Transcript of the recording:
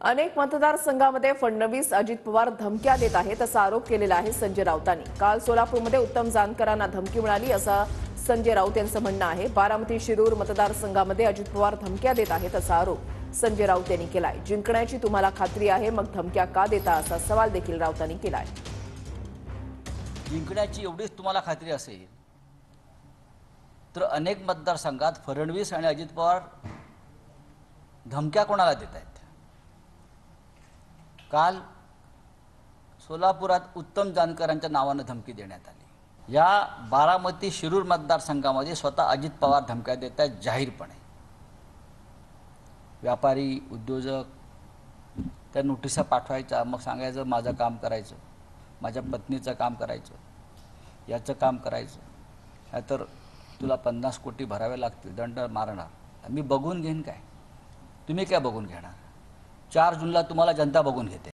अनेक मतदारसंघामध्ये फडणवीस अजित पवार धमक्या देत आहेत असा आरोप केलेला आहे संजय राऊतांनी। काल सोलापूरमध्ये उत्तम जानकरांना धमकी मिळाली असं संजय राऊत यांचं म्हणणं आहे। बारामती शिरूर मतदारसंघामध्ये अजित पवार धमक्या देत आहेत असा आरोप संजय राऊत यांनी केलाय। जिंकण्याची तुम्हाला खात्री आहे, मग धमक्या का देता असा सवाल देखील राऊतांनी केलाय। जिंकण्याची एवढीच तुम्हाला खात्री असेल तर अनेक मतदारसंघात फडणवीस आणि अजित पवार धमक्या कोणाला देत आहेत? काल सोलापुरात उत्तम जानकरांच्या नावाने धमकी देण्यात आली। या बारामती शिरूर मतदारसंघामध्ये स्वतः अजित पवार धमक्या देत आहेत जाहीरपणे। व्यापारी उद्योजक त्या नोटिसा पाठवायच्या, मग सांगायचं माझं काम करायचं, माझ्या पत्नीचं काम करायचं, याचं काम करायचं, नाहीतर तुला 50 कोटी भरावे लागतील, दंड मारणार। मी बघून घेईन काय? तुम्ही काय बघून घेणार? 4 जूनला तुम्हाला जनता बघून घेते।